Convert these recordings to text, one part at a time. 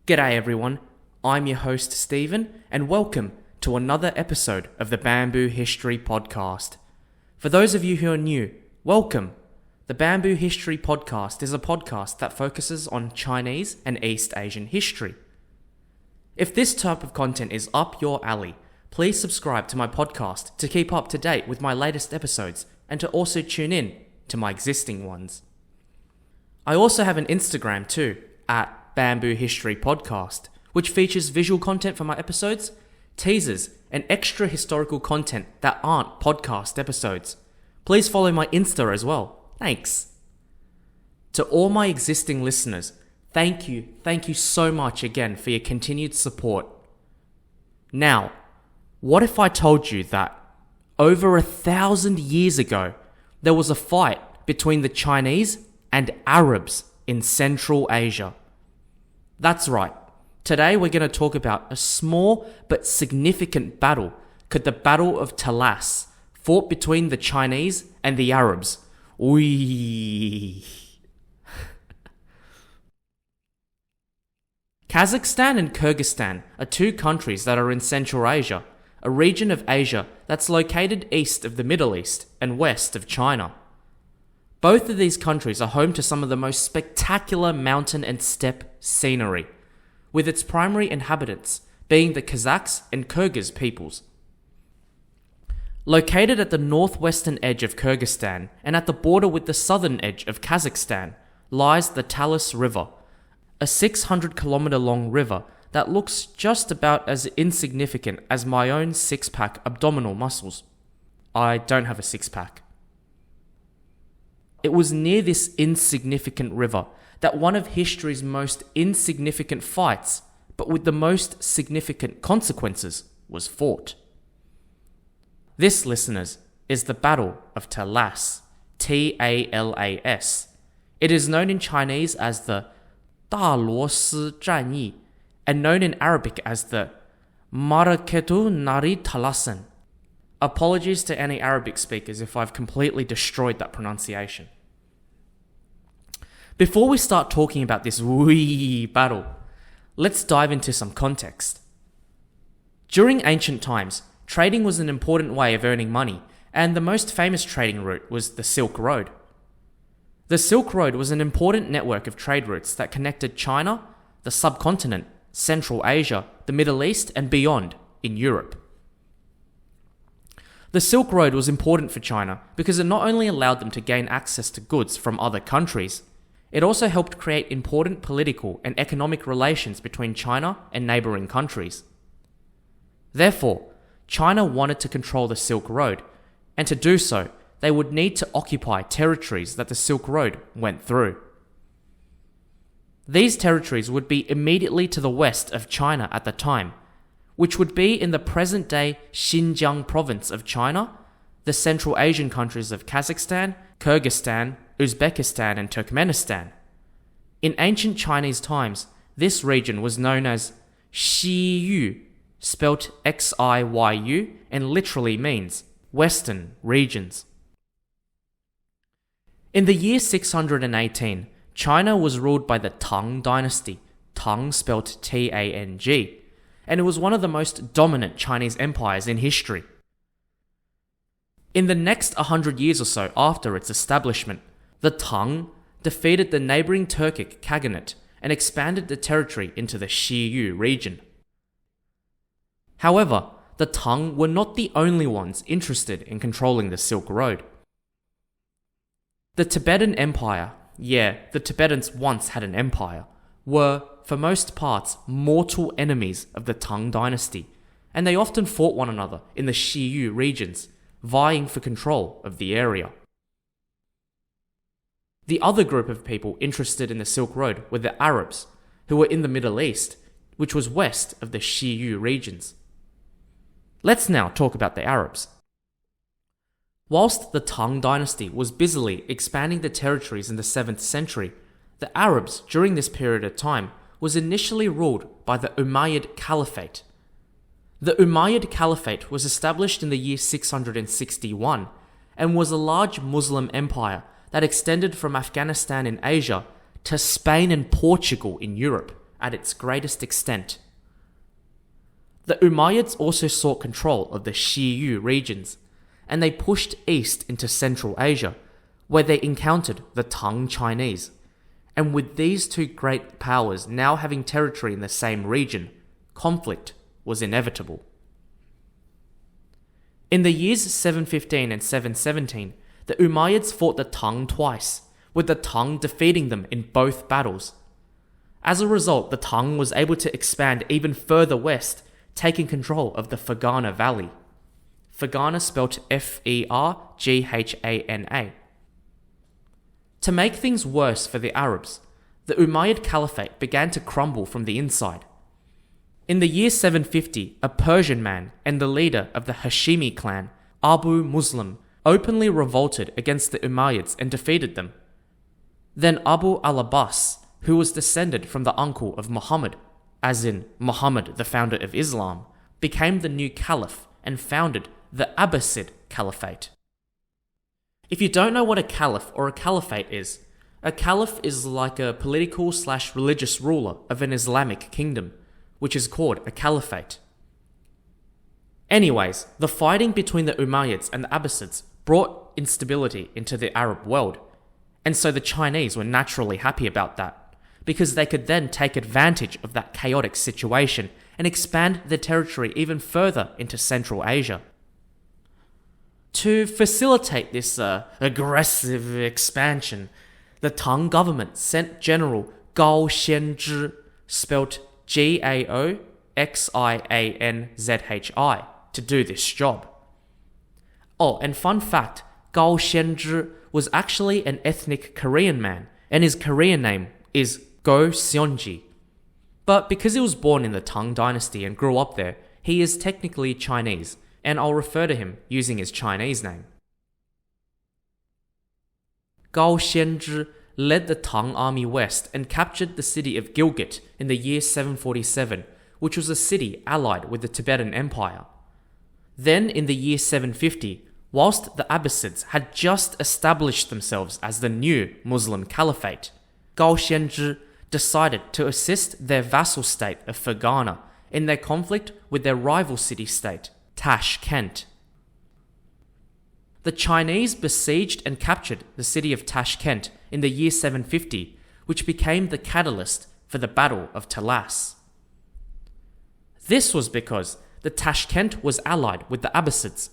G'day everyone, I'm your host Stephen, and welcome to another episode of the Bamboo History Podcast. For those of you who are new, welcome. The Bamboo History Podcast is a podcast that focuses on Chinese and East Asian history. If this type of content is up your alley, please subscribe to my podcast to keep up to date with my latest episodes and to also tune in to my existing ones. I also have an Instagram too, at Bamboo History Podcast, which features visual content for my episodes, teasers, and extra historical content that aren't podcast episodes. Please follow my Insta as well. Thanks. To all my existing listeners, thank you so much again for your continued support. Now, what if I told you that over 1,000 years ago, there was a fight between the Chinese and Arabs in Central Asia? That's right. Today we're going to talk about a small but significant battle called the Battle of Talas, fought between the Chinese and the Arabs. Oyyyyyyyyyy. Kazakhstan and Kyrgyzstan are two countries that are in Central Asia, a region of Asia that's located east of the Middle East and west of China. Both of these countries are home to some of the most spectacular mountain and steppe scenery, with its primary inhabitants being the Kazakhs and Kyrgyz peoples. Located at the northwestern edge of Kyrgyzstan and at the border with the southern edge of Kazakhstan lies the Talas River, a 600-kilometer long river that looks just about as insignificant as my own six-pack abdominal muscles. I don't have a six-pack. It was near this insignificant river that one of history's most insignificant fights, but with the most significant consequences, was fought. This, listeners, is the Battle of Talas, T-A-L-A-S. It is known in Chinese as the 怛罗斯战役 and known in Arabic as the معركة ناري Talasan. Apologies to any Arabic speakers if I've completely destroyed that pronunciation. Before we start talking about this wee battle, let's dive into some context. During ancient times, trading was an important way of earning money, and the most famous trading route was the Silk Road. The Silk Road was an important network of trade routes that connected China, the subcontinent, Central Asia, the Middle East, and beyond in Europe. The Silk Road was important for China because it not only allowed them to gain access to goods from other countries, it also helped create important political and economic relations between China and neighboring countries. Therefore, China wanted to control the Silk Road, and to do so, they would need to occupy territories that the Silk Road went through. These territories would be immediately to the west of China at the time, which would be in the present-day Xinjiang province of China, the Central Asian countries of Kazakhstan, Kyrgyzstan, Uzbekistan, and Turkmenistan. In ancient Chinese times, this region was known as Xiyu, spelt Xiyu, and literally means Western regions. In the year 618, China was ruled by the Tang dynasty, Tang spelt T-A-N-G, and it was one of the most dominant Chinese empires in history. In the next 100 years or so after its establishment, the Tang defeated the neighboring Turkic Khaganate and expanded the territory into the Xiyu region. However, the Tang were not the only ones interested in controlling the Silk Road. The Tibetan Empire, the Tibetans once had an empire, were, for most parts, mortal enemies of the Tang dynasty, and they often fought one another in the Xiyu regions, vying for control of the area. The other group of people interested in the Silk Road were the Arabs, who were in the Middle East, which was west of the Xiyu regions. Let's now talk about the Arabs. Whilst the Tang dynasty was busily expanding the territories in the 7th century, the Arabs during this period of time was initially ruled by the Umayyad Caliphate. The Umayyad Caliphate was established in the year 661 and was a large Muslim empire that extended from Afghanistan in Asia to Spain and Portugal in Europe, at its greatest extent. The Umayyads also sought control of the Xiyu regions, and they pushed east into Central Asia, where they encountered the Tang Chinese. And with these two great powers now having territory in the same region, conflict was inevitable. In the years 715 and 717, the Umayyads fought the Tang twice, with the Tang defeating them in both battles. As a result, the Tang was able to expand even further west, taking control of the Fergana Valley. Fergana spelt Ferghana. To make things worse for the Arabs, the Umayyad Caliphate began to crumble from the inside. In the year 750, a Persian man and the leader of the Hashimi clan, Abu Muslim, openly revolted against the Umayyads and defeated them. Then Abu al-Abbas, who was descended from the uncle of Muhammad, as in Muhammad, the founder of Islam, became the new caliph and founded the Abbasid Caliphate. If you don't know what a caliph or a caliphate is, a caliph is like a political/religious ruler of an Islamic kingdom, which is called a caliphate. Anyways, the fighting between the Umayyads and the Abbasids brought instability into the Arab world, and so the Chinese were naturally happy about that, because they could then take advantage of that chaotic situation and expand their territory even further into Central Asia. To facilitate this aggressive expansion, the Tang government sent General Gao Xianzhi, spelt Gaoxianzhi, to do this job. Oh, and fun fact, Gao Xianzhi was actually an ethnic Korean man, and his Korean name is Go Seonji. But because he was born in the Tang dynasty and grew up there, he is technically Chinese, and I'll refer to him using his Chinese name. Gao Xianzhi led the Tang army west and captured the city of Gilgit in the year 747, which was a city allied with the Tibetan Empire. Then in the year 750, whilst the Abbasids had just established themselves as the new Muslim caliphate, Gao Xianzhi decided to assist their vassal state of Fergana in their conflict with their rival city-state, Tashkent. The Chinese besieged and captured the city of Tashkent in the year 750, which became the catalyst for the Battle of Talas. This was because the Tashkent was allied with the Abbasids,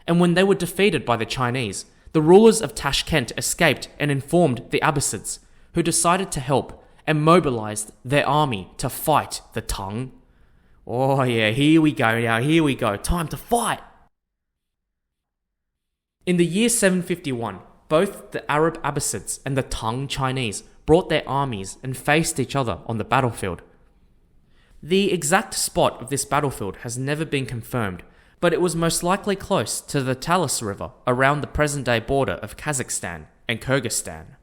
and when they were defeated by the Chinese, the rulers of Tashkent escaped and informed the Abbasids, who decided to help and mobilized their army to fight the Tang. Oh yeah, here we go, time to fight! In the year 751, both the Arab Abbasids and the Tang Chinese brought their armies and faced each other on the battlefield. The exact spot of this battlefield has never been confirmed, but it was most likely close to the Talas River around the present-day border of Kazakhstan and Kyrgyzstan.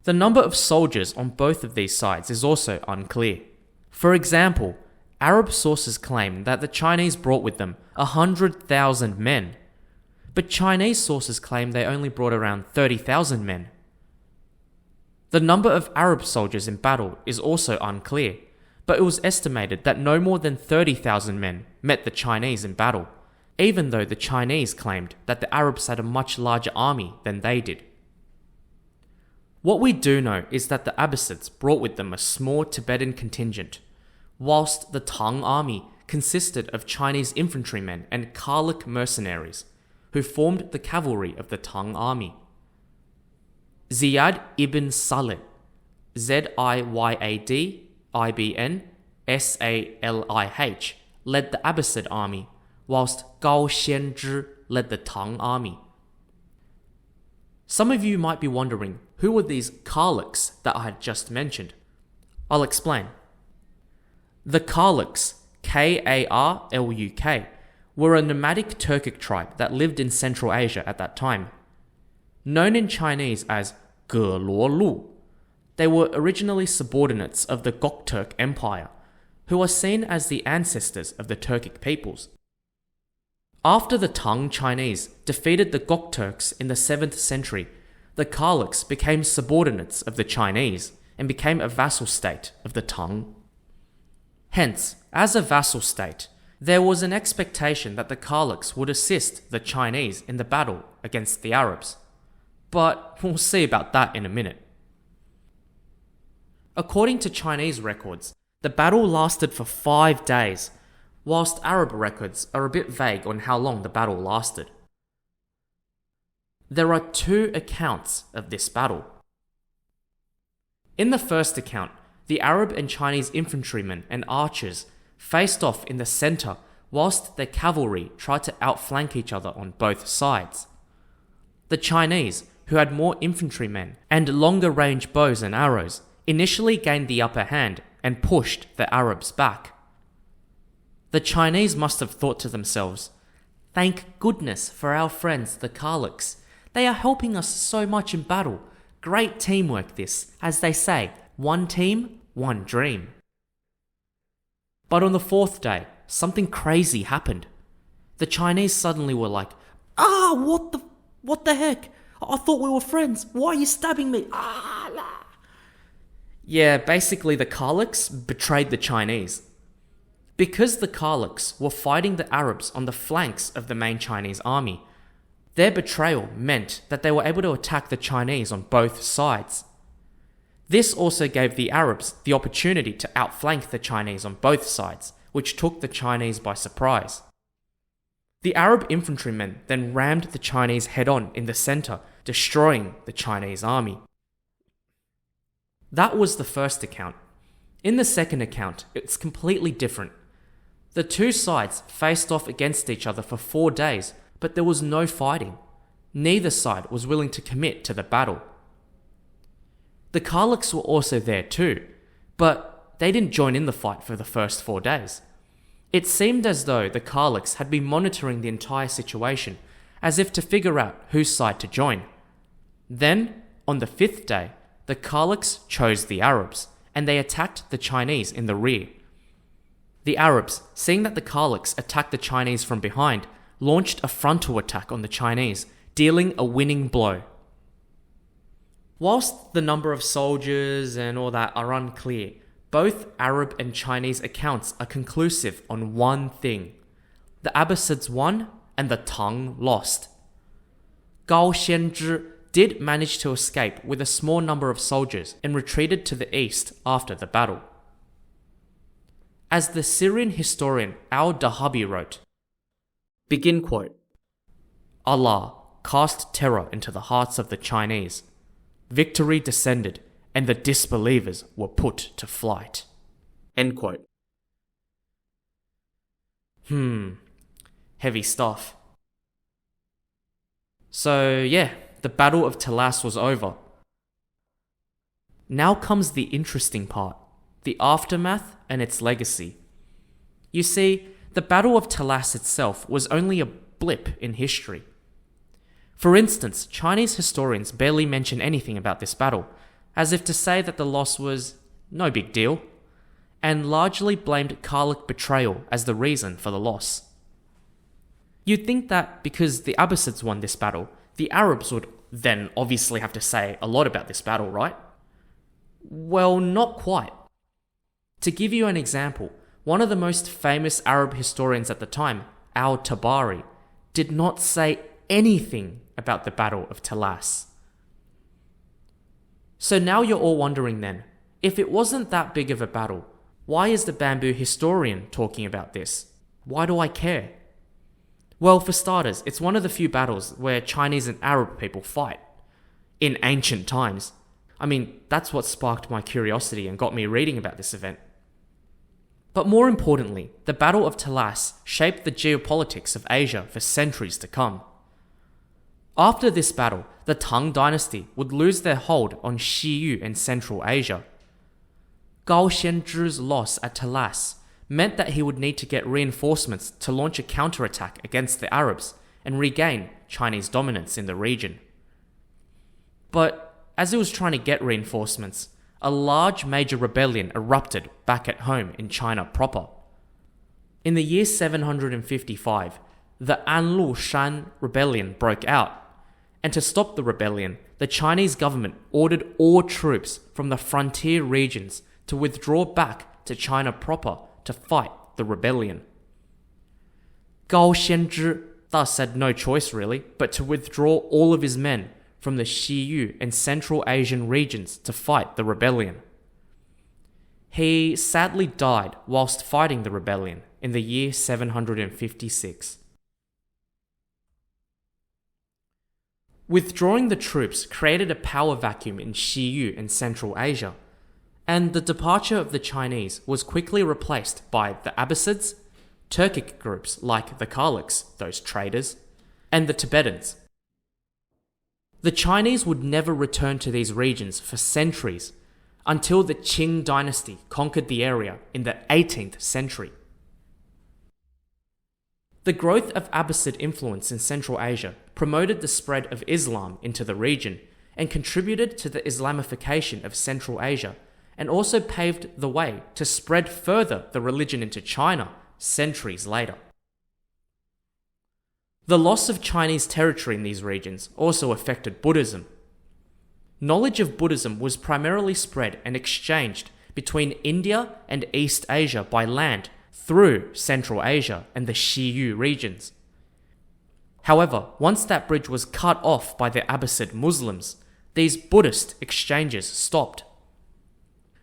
The number of soldiers on both of these sides is also unclear. For example, Arab sources claim that the Chinese brought with them 100,000 men, but Chinese sources claim they only brought around 30,000 men. The number of Arab soldiers in battle is also unclear, but it was estimated that no more than 30,000 men met the Chinese in battle, even though the Chinese claimed that the Arabs had a much larger army than they did. What we do know is that the Abbasids brought with them a small Tibetan contingent, whilst the Tang army consisted of Chinese infantrymen and Karluk mercenaries, who formed the cavalry of the Tang army. Ziyad ibn Salih, Ziyad ibn Salih, led the Abbasid army, whilst Gao Xianzhi led the Tang army. Some of you might be wondering, who were these Karluks that I had just mentioned? I'll explain. The Karluks, Karluk, were a nomadic Turkic tribe that lived in Central Asia at that time. Known in Chinese as 葛罗路, they were originally subordinates of the Gokturk Empire, who are seen as the ancestors of the Turkic peoples. After the Tang Chinese defeated the Gokturks in the 7th century, the Karluks became subordinates of the Chinese, and became a vassal state of the Tang. Hence, as a vassal state, there was an expectation that the Caliphs would assist the Chinese in the battle against the Arabs. But we'll see about that in a minute. According to Chinese records, the battle lasted for 5 days, whilst Arab records are a bit vague on how long the battle lasted. There are 2 accounts of this battle. In the first account, the Arab and Chinese infantrymen and archers faced off in the centre whilst their cavalry tried to outflank each other on both sides. The Chinese, who had more infantrymen and longer range bows and arrows, initially gained the upper hand and pushed the Arabs back. The Chinese must have thought to themselves, "Thank goodness for our friends the Caliphs. They are helping us so much in battle. Great teamwork this, as they say, one team, one dream." But on the 4th day, something crazy happened. The Chinese suddenly were like, what the heck? I thought we were friends. Why are you stabbing me? Yeah, basically the Caliphs betrayed the Chinese. Because the Caliphs were fighting the Arabs on the flanks of the main Chinese army, their betrayal meant that they were able to attack the Chinese on both sides. This also gave the Arabs the opportunity to outflank the Chinese on both sides, which took the Chinese by surprise. The Arab infantrymen then rammed the Chinese head-on in the centre, destroying the Chinese army. That was the first account. In the second account, it's completely different. The 2 sides faced off against each other for 4 days, but there was no fighting. Neither side was willing to commit to the battle. The Caliphs were also there too, but they didn't join in the fight for the first 4 days. It seemed as though the Caliphs had been monitoring the entire situation, as if to figure out whose side to join. Then, on the 5th day, the Caliphs chose the Arabs, and they attacked the Chinese in the rear. The Arabs, seeing that the Caliphs attacked the Chinese from behind, launched a frontal attack on the Chinese, dealing a winning blow. Whilst the number of soldiers and all that are unclear, both Arab and Chinese accounts are conclusive on one thing: the Abbasids won and the Tang lost. Gao Xianzhi did manage to escape with a small number of soldiers and retreated to the east after the battle. As the Syrian historian al-Dahabi wrote, begin quote, "Allah cast terror into the hearts of the Chinese. Victory descended, and the disbelievers were put to flight." End quote. Heavy stuff. So yeah, the Battle of Talas was over. Now comes the interesting part, the aftermath and its legacy. You see, the Battle of Talas itself was only a blip in history. For instance, Chinese historians barely mention anything about this battle, as if to say that the loss was no big deal, and largely blamed Caliph betrayal as the reason for the loss. You'd think that because the Abbasids won this battle, the Arabs would then obviously have to say a lot about this battle, right? Well, not quite. To give you an example, one of the most famous Arab historians at the time, al-Tabari, did not say anything about the Battle of Talas. So now you're all wondering then, if it wasn't that big of a battle, why is the Bamboo historian talking about this? Why do I care? Well, for starters, it's one of the few battles where Chinese and Arab people fight. In ancient times. I mean, that's what sparked my curiosity and got me reading about this event. But more importantly, the Battle of Talas shaped the geopolitics of Asia for centuries to come. After this battle, the Tang dynasty would lose their hold on Xiyu and Central Asia. Gao Xianzhi's loss at Talas meant that he would need to get reinforcements to launch a counterattack against the Arabs and regain Chinese dominance in the region. But as he was trying to get reinforcements, a large major rebellion erupted back at home in China proper. In the year 755, the Anlu Shan rebellion broke out, And to stop the rebellion, the Chinese government ordered all troops from the frontier regions to withdraw back to China proper to fight the rebellion. Gao Xianzhi thus had no choice really but to withdraw all of his men from the Xiyu and Central Asian regions to fight the rebellion. He sadly died whilst fighting the rebellion in the year 756. Withdrawing the troops created a power vacuum in Xiyu and Central Asia, and the departure of the Chinese was quickly replaced by the Abbasids, Turkic groups like the Kalaks, those traders, and the Tibetans. The Chinese would never return to these regions for centuries until the Qing dynasty conquered the area in the 18th century. The growth of Abbasid influence in Central Asia promoted the spread of Islam into the region and contributed to the Islamification of Central Asia, and also paved the way to spread further the religion into China centuries later. The loss of Chinese territory in these regions also affected Buddhism. Knowledge of Buddhism was primarily spread and exchanged between India and East Asia by land through Central Asia and the Xiyu regions. However, once that bridge was cut off by the Abbasid Muslims, these Buddhist exchanges stopped.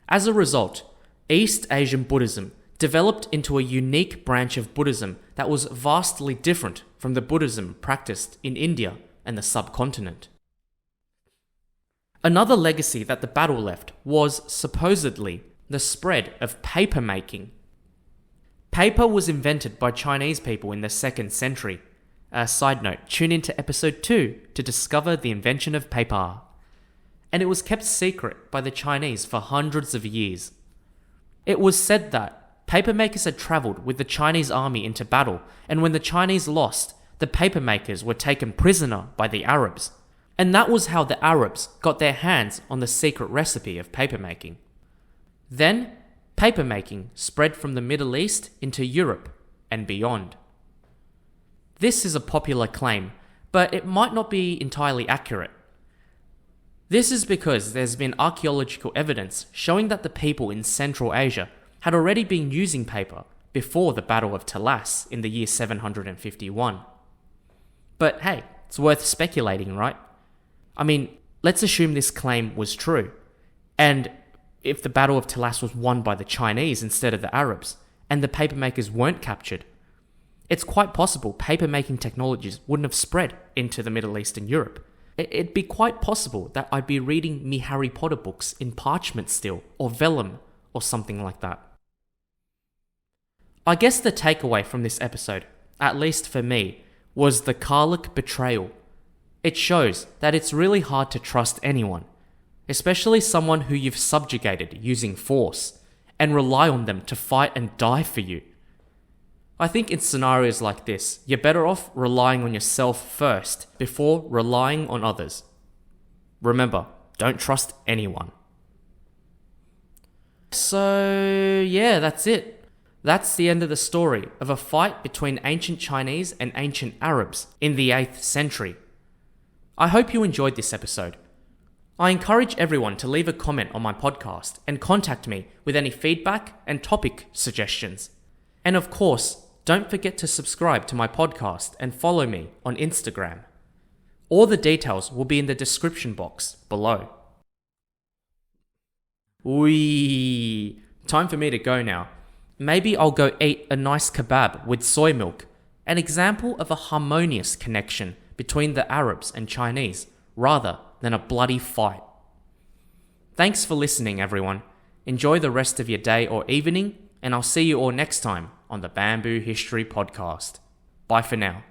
As a result, East Asian Buddhism developed into a unique branch of Buddhism that was vastly different from the Buddhism practiced in India and the subcontinent. Another legacy that the battle left was, supposedly, the spread of paper making. Paper was invented by Chinese people in the 2nd century. Side note, tune into episode 2 to discover the invention of paper. And it was kept secret by the Chinese for hundreds of years. It was said that papermakers had travelled with the Chinese army into battle, and when the Chinese lost, the papermakers were taken prisoner by the Arabs. And that was how the Arabs got their hands on the secret recipe of papermaking. Then, papermaking spread from the Middle East into Europe and beyond. This is a popular claim, but it might not be entirely accurate. This is because there's been archaeological evidence showing that the people in Central Asia had already been using paper before the Battle of Talas in the year 751. But hey, it's worth speculating, right? I mean, let's assume this claim was true. And if the Battle of Talas was won by the Chinese instead of the Arabs, and the papermakers weren't captured, it's quite possible papermaking technologies wouldn't have spread into the Middle East and Europe. It'd be quite possible that I'd be reading me Harry Potter books in parchment still, or vellum, or something like that. I guess the takeaway from this episode, at least for me, was the Kalak betrayal. It shows that it's really hard to trust anyone, especially someone who you've subjugated using force, and rely on them to fight and die for you. I think in scenarios like this, you're better off relying on yourself first before relying on others. Remember, don't trust anyone. So yeah, that's it. That's the end of the story of a fight between ancient Chinese and ancient Arabs in the 8th century. I hope you enjoyed this episode. I encourage everyone to leave a comment on my podcast and contact me with any feedback and topic suggestions. And of course, don't forget to subscribe to my podcast and follow me on Instagram. All the details will be in the description box below. Time for me to go now. Maybe I'll go eat a nice kebab with soy milk, an example of a harmonious connection between the Arabs and Chinese, rather than a bloody fight. Thanks for listening, everyone. Enjoy the rest of your day or evening, and I'll see you all next time on the Bamboo History Podcast. Bye for now.